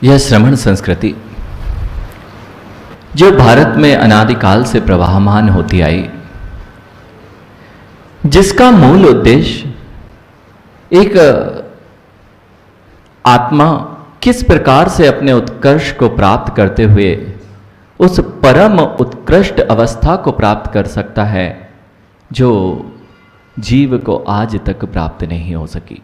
यह श्रमण संस्कृति जो भारत में अनादिकाल से प्रवाहमान होती आई, जिसका मूल उद्देश्य एक आत्मा किस प्रकार से अपने उत्कर्ष को प्राप्त करते हुए उस परम उत्कृष्ट अवस्था को प्राप्त कर सकता है जो जीव को आज तक प्राप्त नहीं हो सकी।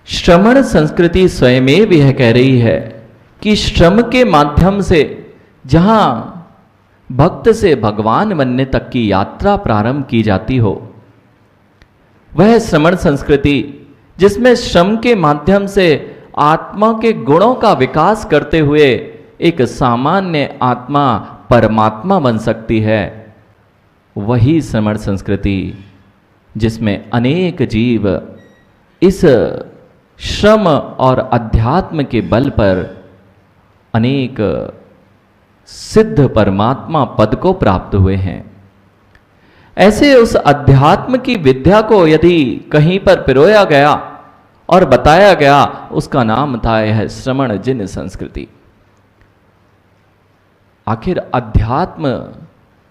श्रमण संस्कृति स्वयमेव यह कह रही है कि श्रम के माध्यम से जहां भक्त से भगवान बनने तक की यात्रा प्रारंभ की जाती हो, वह श्रमण संस्कृति जिसमें श्रम के माध्यम से आत्मा के गुणों का विकास करते हुए एक सामान्य आत्मा परमात्मा बन सकती है, वही श्रमण संस्कृति जिसमें अनेक जीव इस श्रम और अध्यात्म के बल पर अनेक सिद्ध परमात्मा पद को प्राप्त हुए हैं। ऐसे उस अध्यात्म की विद्या को यदि कहीं पर पिरोया गया और बताया गया, उसका नाम था यह श्रमण जिन संस्कृति। आखिर अध्यात्म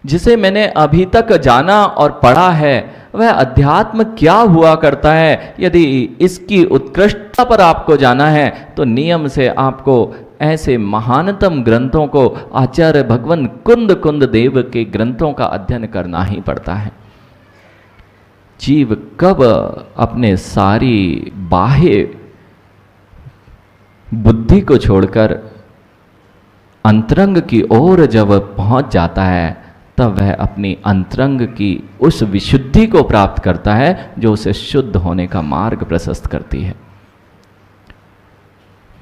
जिसे मैंने अभी तक जाना और पढ़ा है, वह अध्यात्म क्या हुआ करता है? यदि इसकी उत्कृष्टता पर आपको जाना है तो नियम से आपको ऐसे महानतम ग्रंथों को आचार्य भगवान कुंद कुंद देव के ग्रंथों का अध्ययन करना ही पड़ता है। जीव कब अपने सारी बाह्य बुद्धि को छोड़कर अंतरंग की ओर जब पहुंच जाता है, तब वह अपनी अंतरंग की उस विशुद्धि को प्राप्त करता है जो उसे शुद्ध होने का मार्ग प्रशस्त करती है।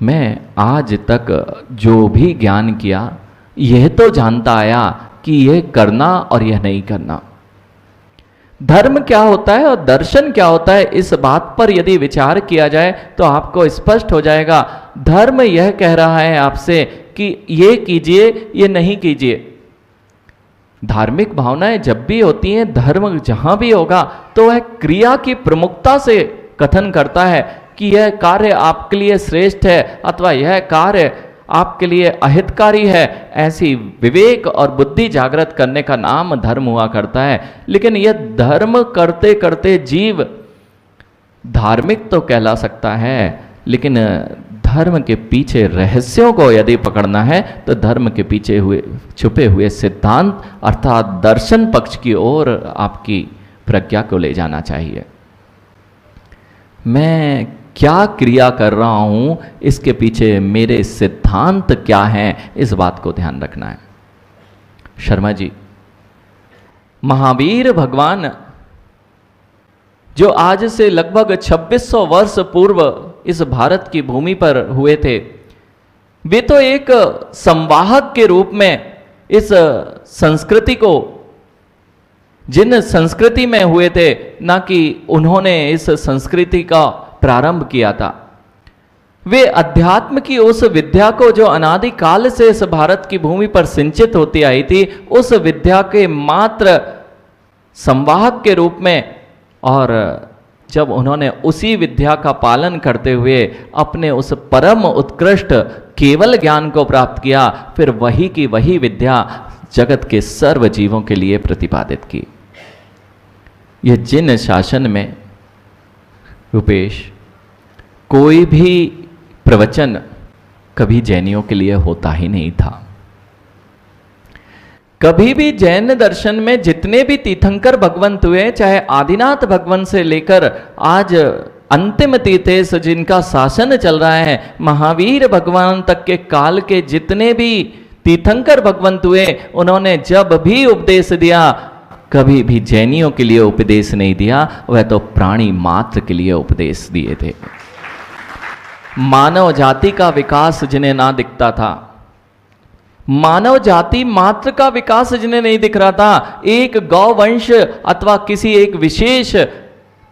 मैं आज तक जो भी ज्ञान किया, यह तो जानता आया कि यह करना और यह नहीं करना, धर्म क्या होता है और दर्शन क्या होता है, इस बात पर यदि विचार किया जाए तो आपको स्पष्ट हो जाएगा। धर्म यह कह रहा है आपसे कि ये कीजिए, ये नहीं कीजिए। धार्मिक भावनाएं जब भी होती हैं, धर्म जहां भी होगा तो वह क्रिया की प्रमुखता से कथन करता है कि यह कार्य आपके लिए श्रेष्ठ है अथवा यह कार्य आपके लिए अहितकारी है। ऐसी विवेक और बुद्धि जागृत करने का नाम धर्म हुआ करता है। लेकिन यह धर्म करते करते जीव धार्मिक तो कहला सकता है, लेकिन धर्म के पीछे रहस्यों को यदि पकड़ना है तो धर्म के पीछे छुपे हुए सिद्धांत अर्थात दर्शन पक्ष की ओर आपकी प्रज्ञा को ले जाना चाहिए। मैं क्या क्रिया कर रहा हूं, इसके पीछे मेरे सिद्धांत क्या हैं, इस बात को ध्यान रखना है। शर्मा जी, महावीर भगवान जो आज से लगभग 2600 वर्ष पूर्व इस भारत की भूमि पर हुए थे, वे तो एक संवाहक के रूप में इस संस्कृति को, जिन संस्कृति में हुए थे, ना कि उन्होंने इस संस्कृति का प्रारंभ किया था। वे अध्यात्म की उस विद्या को जो अनादिकाल से इस भारत की भूमि पर सिंचित होती आई थी, उस विद्या के मात्र संवाहक के रूप में, और जब उन्होंने उसी विद्या का पालन करते हुए अपने उस परम उत्कृष्ट केवल ज्ञान को प्राप्त किया, फिर वही की वही विद्या जगत के सर्व जीवों के लिए प्रतिपादित की। यह जिन शासन में रुपेश कोई भी प्रवचन कभी जैनियों के लिए होता ही नहीं था। कभी भी जैन दर्शन में जितने भी तीर्थंकर भगवंत हुए, चाहे आदिनाथ भगवंत से लेकर आज अंतिम तीर्थेश जिनका शासन चल रहा है, महावीर भगवान तक के काल के जितने भी तीर्थंकर भगवंत हुए, उन्होंने जब भी उपदेश दिया, कभी भी जैनियों के लिए उपदेश नहीं दिया, वह तो प्राणी मात्र के लिए उपदेश दिए थे। मानव जाति का विकास जिन्हें ना दिखता था, मानव जाति मात्र का विकास जिन्हें नहीं दिख रहा था, एक गौवंश अथवा किसी एक विशेष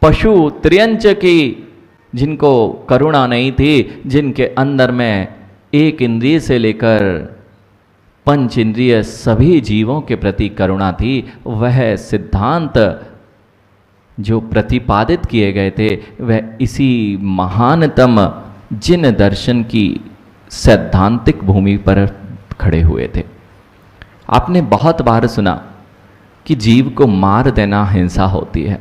पशु त्रियंच की जिनको करुणा नहीं थी, जिनके अंदर में एक इंद्रिय से लेकर पंच इंद्रिय सभी जीवों के प्रति करुणा थी, वह सिद्धांत जो प्रतिपादित किए गए थे वह इसी महानतम जिन दर्शन की सैद्धांतिक भूमि पर खड़े हुए थे। आपने बहुत बार सुना कि जीव को मार देना हिंसा होती है,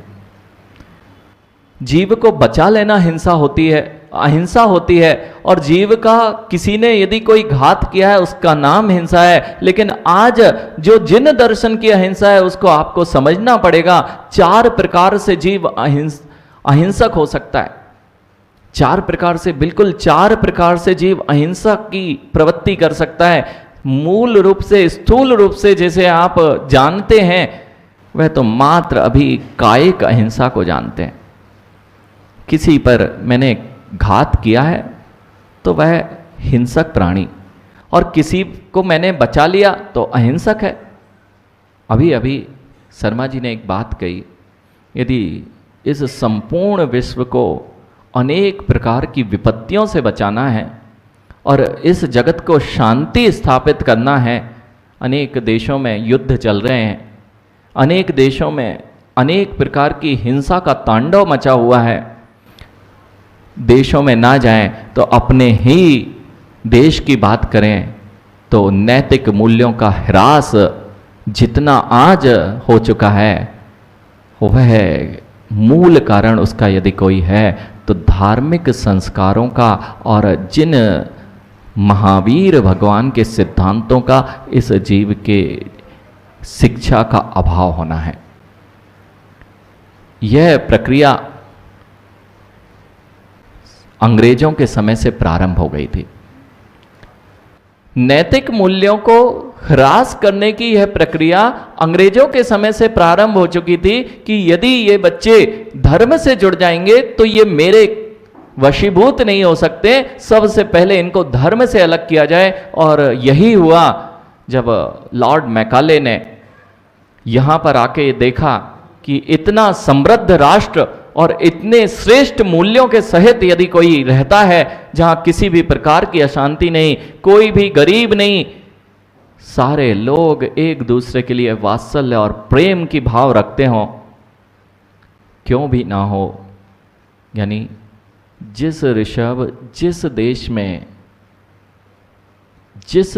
जीव को बचा लेना हिंसा होती है, अहिंसा होती है, और जीव का किसी ने यदि कोई घात किया है उसका नाम हिंसा है। लेकिन आज जो जिन दर्शन की अहिंसा है उसको आपको समझना पड़ेगा। 4 प्रकार से जीव अहिंसक हो सकता है, 4 प्रकार से, बिल्कुल 4 प्रकार से जीव अहिंसा की प्रवृत्ति कर सकता है। मूल रूप से, स्थूल रूप से जैसे आप जानते हैं, वह तो मात्र अभी कायिक अहिंसा को जानते हैं। किसी पर मैंने घात किया है तो वह हिंसक प्राणी, और किसी को मैंने बचा लिया तो अहिंसक है। अभी अभी शर्मा जी ने एक बात कही, यदि इस संपूर्ण विश्व को अनेक प्रकार की विपत्तियों से बचाना है और इस जगत को शांति स्थापित करना है, अनेक देशों में युद्ध चल रहे हैं, अनेक देशों में अनेक प्रकार की हिंसा का तांडव मचा हुआ है। देशों में ना जाएं तो अपने ही देश की बात करें तो नैतिक मूल्यों का ह्रास जितना आज हो चुका है, वह मूल कारण उसका यदि कोई है तो धार्मिक संस्कारों का और जिन महावीर भगवान के सिद्धांतों का इस जीव के शिक्षा का अभाव होना है। यह प्रक्रिया अंग्रेजों के समय से प्रारंभ हो गई थी। नैतिक मूल्यों को ह्रास करने की यह प्रक्रिया अंग्रेजों के समय से प्रारंभ हो चुकी थी कि यदि ये बच्चे धर्म से जुड़ जाएंगे तो ये मेरे वशीभूत नहीं हो सकते, सबसे पहले इनको धर्म से अलग किया जाए। और यही हुआ जब लॉर्ड मैकाले ने यहां पर आके देखा कि इतना समृद्ध राष्ट्र और इतने श्रेष्ठ मूल्यों के सहित यदि कोई रहता है जहां किसी भी प्रकार की अशांति नहीं, कोई भी गरीब नहीं, सारे लोग एक दूसरे के लिए वात्सल्य और प्रेम की भाव रखते हों, क्यों भी ना हो। यानी जिस ऋषभ जिस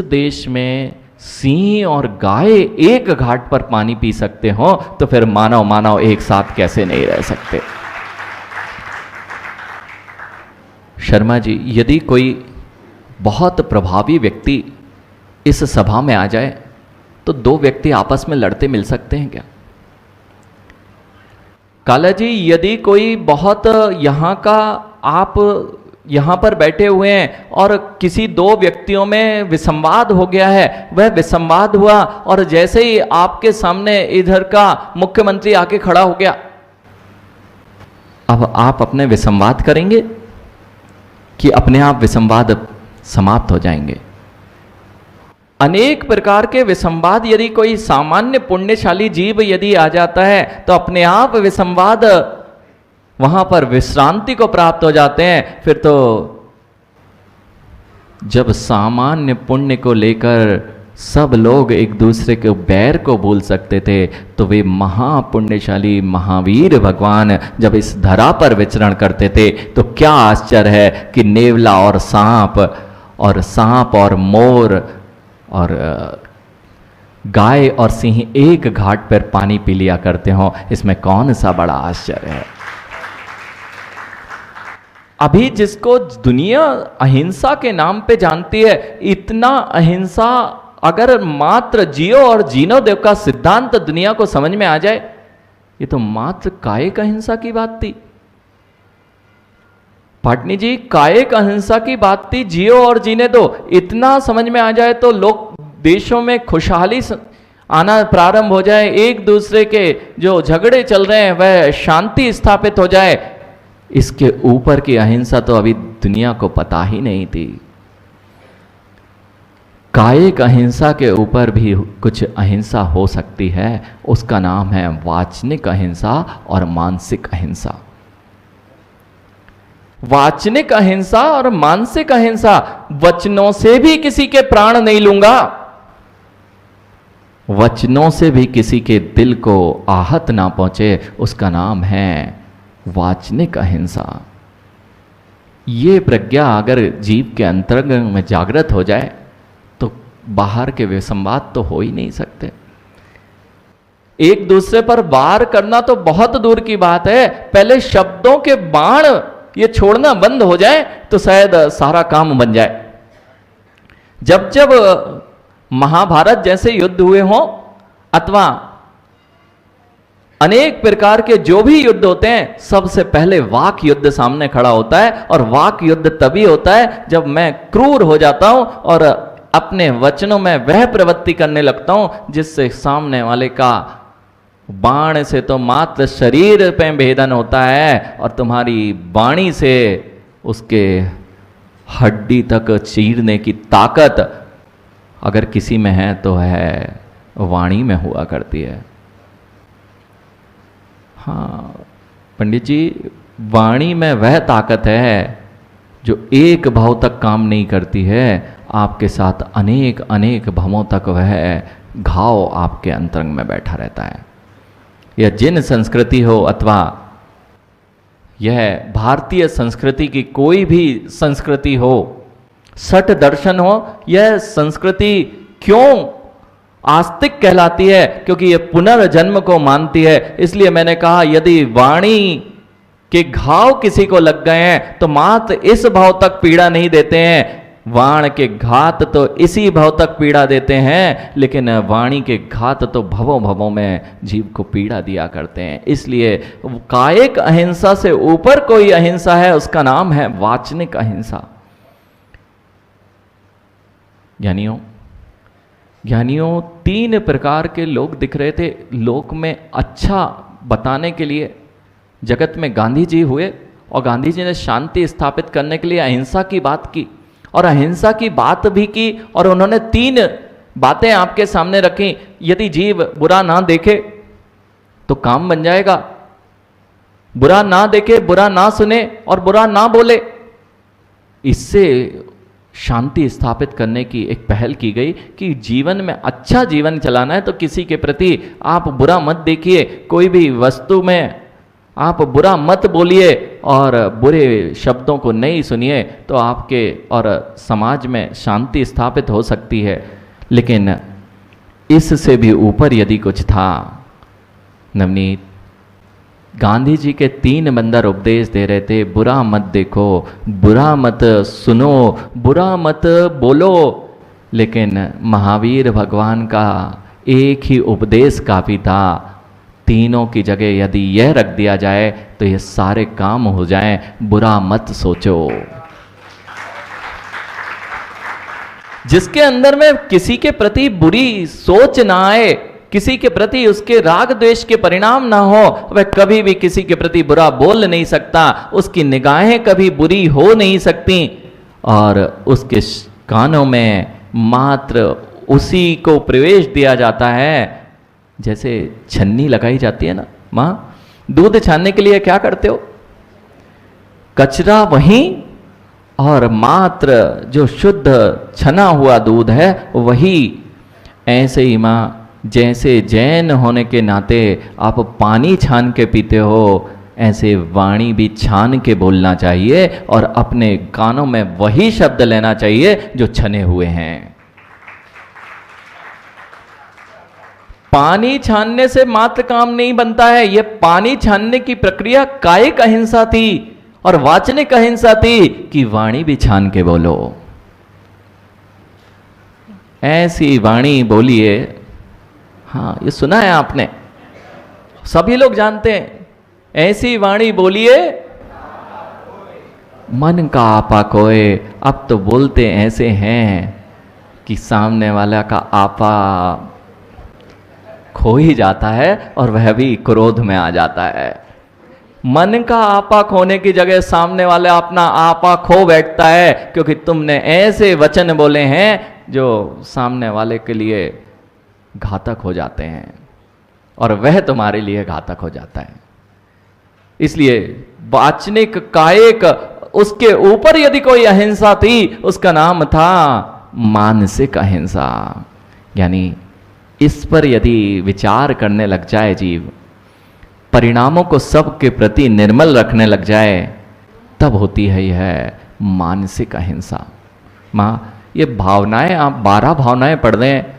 देश में सिंह और गाय एक घाट पर पानी पी सकते हो, तो फिर मानव एक साथ कैसे नहीं रह सकते। शर्मा जी, यदि कोई बहुत प्रभावी व्यक्ति इस सभा में आ जाए तो 2 व्यक्ति आपस में लड़ते मिल सकते हैं क्या? काला जी, यदि कोई बहुत यहां का, आप यहां पर बैठे हुए हैं और किसी 2 व्यक्तियों में विसंवाद हो गया है, वह विसंवाद हुआ और जैसे ही आपके सामने इधर का मुख्यमंत्री आके खड़ा हो गया, अब आप अपने विसंवाद करेंगे कि अपने आप विसंवाद समाप्त हो जाएंगे? अनेक प्रकार के विसंवाद यदि कोई सामान्य पुण्यशाली जीव यदि आ जाता है तो अपने आप विसंवाद वहां पर विश्रांति को प्राप्त हो जाते हैं। फिर तो जब सामान्य पुण्य को लेकर सब लोग एक दूसरे के बैर को भूल सकते थे, तो वे महापुण्यशाली महावीर भगवान जब इस धरा पर विचरण करते थे तो क्या आश्चर्य है कि नेवला और सांप और मोर और गाय और सिंह एक घाट पर पानी पी लिया करते हो। इसमें कौन सा बड़ा आश्चर्य है। अभी जिसको दुनिया अहिंसा के नाम पे जानती है, इतना अहिंसा अगर मात्र जियो और जीनो देव का सिद्धांत दुनिया को समझ में आ जाए, ये तो मात्र कायिक अहिंसा की बात थी। पाटनी जी, कायिक अहिंसा की बात थी, जियो और जीने दो, इतना समझ में आ जाए तो लोग देशों में खुशहाली आना प्रारंभ हो जाए, एक दूसरे के जो झगड़े चल रहे हैं वह शांति स्थापित हो जाए। इसके ऊपर की अहिंसा तो अभी दुनिया को पता ही नहीं थी। कायिक अहिंसा के ऊपर भी कुछ अहिंसा हो सकती है, उसका नाम है वाचनिक अहिंसा और मानसिक अहिंसा। वाचनिक अहिंसा और मानसिक अहिंसा, वचनों से भी किसी के प्राण नहीं लूंगा, वचनों से भी किसी के दिल को आहत ना पहुंचे, उसका नाम है वाचनिक अहिंसा। ये प्रज्ञा अगर जीव के अंतरंग में जागृत हो जाए तो बाहर के विसंवाद तो हो ही नहीं सकते। एक दूसरे पर वार करना तो बहुत दूर की बात है, पहले शब्दों के बाण ये छोड़ना बंद हो जाए तो शायद सारा काम बन जाए। जब जब महाभारत जैसे युद्ध हुए हों अथवा अनेक प्रकार के जो भी युद्ध होते हैं, सबसे पहले वाक युद्ध सामने खड़ा होता है। और वाक युद्ध तभी होता है जब मैं क्रूर हो जाता हूं और अपने वचनों में वह प्रवृत्ति करने लगता हूं जिससे सामने वाले का बाण से तो मात्र शरीर पे भेदन होता है और तुम्हारी वाणी से उसके हड्डी तक चीरने की ताकत अगर किसी में है तो है वाणी में हुआ करती है। हाँ पंडित जी, वाणी में वह ताकत है जो एक भाव तक काम नहीं करती है, आपके साथ अनेक अनेक भावों तक वह घाव आपके अंतरंग में बैठा रहता है। यह जिन संस्कृति हो अथवा यह भारतीय संस्कृति की कोई भी संस्कृति हो, सठ दर्शन हो, यह संस्कृति क्यों आस्तिक कहलाती है? क्योंकि यह पुनर्जन्म को मानती है। इसलिए मैंने कहा यदि वाणी के घाव किसी को लग गए हैं तो मात्र इस भाव तक पीड़ा नहीं देते हैं, वाण के घात तो इसी भाव तक पीड़ा देते हैं, लेकिन वाणी के घात तो भवों भवों में जीव को पीड़ा दिया करते हैं। इसलिए कायिक अहिंसा से ऊपर कोई अहिंसा है, उसका नाम है वाचनिक अहिंसा। ज्ञानियों तीन प्रकार के लोग दिख रहे थे लोक में अच्छा बताने के लिए। जगत में गांधी जी हुए और गांधी जी ने शांति स्थापित करने के लिए अहिंसा की बात की और अहिंसा की बात भी की और उन्होंने तीन बातें आपके सामने रखी। यदि जीव बुरा ना देखे तो काम बन जाएगा, बुरा ना देखे, बुरा ना सुने और बुरा ना बोले। इससे शांति स्थापित करने की एक पहल की गई कि जीवन में अच्छा जीवन चलाना है तो किसी के प्रति आप बुरा मत देखिए, कोई भी वस्तु में आप बुरा मत बोलिए और बुरे शब्दों को नहीं सुनिए, तो आपके और समाज में शांति स्थापित हो सकती है। लेकिन इससे भी ऊपर यदि कुछ था, नवनीत गांधी जी के 3 बंदर उपदेश दे रहे थे, बुरा मत देखो, बुरा मत सुनो, बुरा मत बोलो। लेकिन महावीर भगवान का एक ही उपदेश काफी था, तीनों की जगह यदि यह रख दिया जाए तो ये सारे काम हो जाएं, बुरा मत सोचो। जिसके अंदर में किसी के प्रति बुरी सोच ना आए, किसी के प्रति उसके राग द्वेष के परिणाम ना हो, वह कभी भी किसी के प्रति बुरा बोल नहीं सकता, उसकी निगाहें कभी बुरी हो नहीं सकती और उसके कानों में मात्र उसी को प्रवेश दिया जाता है। जैसे छन्नी लगाई जाती है ना, मां दूध छानने के लिए क्या करते हो? कचरा वहीं और मात्र जो शुद्ध छना हुआ दूध है वही। ऐसे ही मां, जैसे जैन होने के नाते आप पानी छान के पीते हो, ऐसे वाणी भी छान के बोलना चाहिए और अपने कानों में वही शब्द लेना चाहिए जो छने हुए हैं। पानी छानने से मात्र काम नहीं बनता है, यह पानी छानने की प्रक्रिया कायिक अहिंसा थी और वाचनिक अहिंसा थी कि वाणी भी छान के बोलो। ऐसी वाणी बोलिए। हाँ, ये सुना है आपने, सभी लोग जानते हैं। ऐसी वाणी बोलिए मन का आपा खोए। अब तो बोलते ऐसे हैं कि सामने वाला का आपा खो ही जाता है और वह भी क्रोध में आ जाता है। मन का आपा खोने की जगह सामने वाला अपना आपा खो बैठता है, क्योंकि तुमने ऐसे वचन बोले हैं जो सामने वाले के लिए घातक हो जाते हैं और वह तुम्हारे लिए घातक हो जाता है। इसलिए वाचनिक कायिक, उसके ऊपर यदि कोई अहिंसा थी उसका नाम था मानसिक अहिंसा। यानी इस पर यदि विचार करने लग जाए जीव, परिणामों को सबके प्रति निर्मल रखने लग जाए, तब होती है यह मानसिक अहिंसा। माँ, ये भावनाएं, आप 12 भावनाएं पढ़ रहे हैं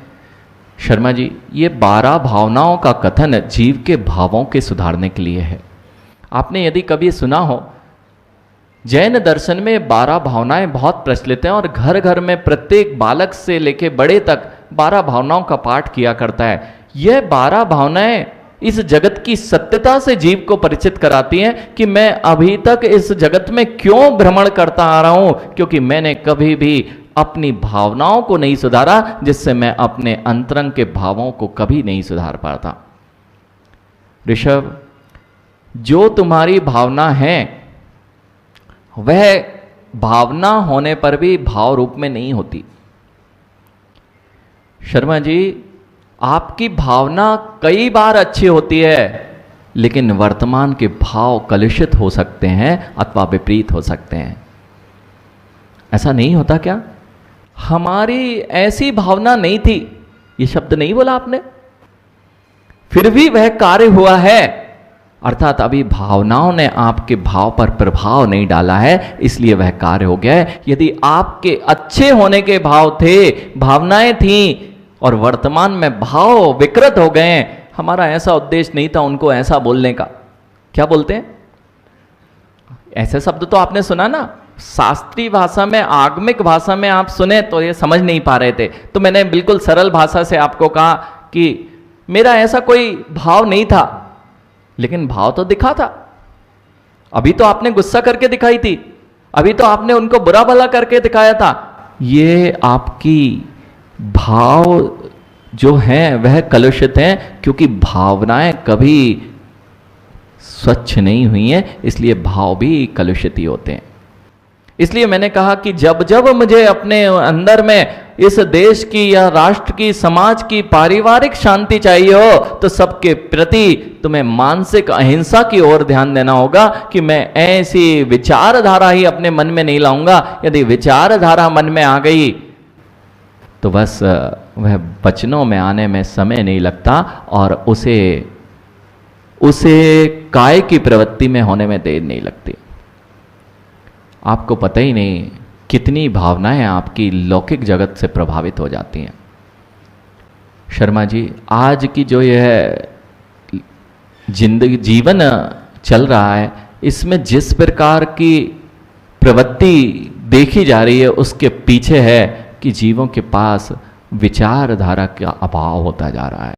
शर्मा जी, ये 12 भावनाओं का कथन जीव के भावों के सुधारने के लिए है। आपने यदि कभी सुना हो, जैन दर्शन में 12 भावनाएं बहुत प्रचलित हैं और घर घर में प्रत्येक बालक से लेके बड़े तक 12 भावनाओं का पाठ किया करता है। यह 12 भावनाएं इस जगत की सत्यता से जीव को परिचित कराती हैं कि मैं अभी तक इस जगत में क्यों भ्रमण करता आ रहा हूं, क्योंकि मैंने कभी भी अपनी भावनाओं को नहीं सुधारा, जिससे मैं अपने अंतरंग के भावों को कभी नहीं सुधार पाता। ऋषभ, जो तुम्हारी भावना है वह भावना होने पर भी भाव रूप में नहीं होती। शर्मा जी, आपकी भावना कई बार अच्छी होती है, लेकिन वर्तमान के भाव कलुषित हो सकते हैं अथवा विपरीत हो सकते हैं। ऐसा नहीं होता क्या? हमारी ऐसी भावना नहीं थी, ये शब्द नहीं बोला आपने, फिर भी वह कार्य हुआ है, अर्थात अभी भावनाओं ने आपके भाव पर प्रभाव नहीं डाला है, इसलिए वह कार्य हो गया है। यदि आपके अच्छे होने के भाव थे, भावनाएं थीं, और वर्तमान में भाव विकृत हो गए हैं, हमारा ऐसा उद्देश्य नहीं था उनको ऐसा बोलने का। क्या बोलते हैं? ऐसे शब्द तो आपने सुना ना, शास्त्रीय भाषा में, आगमिक भाषा में आप सुने तो ये समझ नहीं पा रहे थे, तो मैंने बिल्कुल सरल भाषा से आपको कहा कि मेरा ऐसा कोई भाव नहीं था, लेकिन भाव तो दिखा था। अभी तो आपने गुस्सा करके दिखाई थी, अभी तो आपने उनको बुरा भला करके दिखाया था। ये आपकी भाव जो हैं वह कलुषित हैं, क्योंकि भावनाएं कभी स्वच्छ नहीं हुई हैं, इसलिए भाव भी कलुषित ही होते हैं। इसलिए मैंने कहा कि जब जब मुझे अपने अंदर में इस देश की या राष्ट्र की, समाज की, पारिवारिक शांति चाहिए हो, तो सबके प्रति तुम्हें मानसिक अहिंसा की ओर ध्यान देना होगा कि मैं ऐसी विचारधारा ही अपने मन में नहीं लाऊंगा। यदि विचारधारा मन में आ गई तो बस वह वचनों में आने में समय नहीं लगता और उसे काय की प्रवृत्ति में होने में देर नहीं लगती। आपको पता ही नहीं कितनी भावनाएं आपकी लौकिक जगत से प्रभावित हो जाती हैं। शर्मा जी, आज की जो यह जिंदगी, जीवन चल रहा है, इसमें जिस प्रकार की प्रवृत्ति देखी जा रही है, उसके पीछे है कि जीवों के पास विचारधारा का अभाव होता जा रहा है।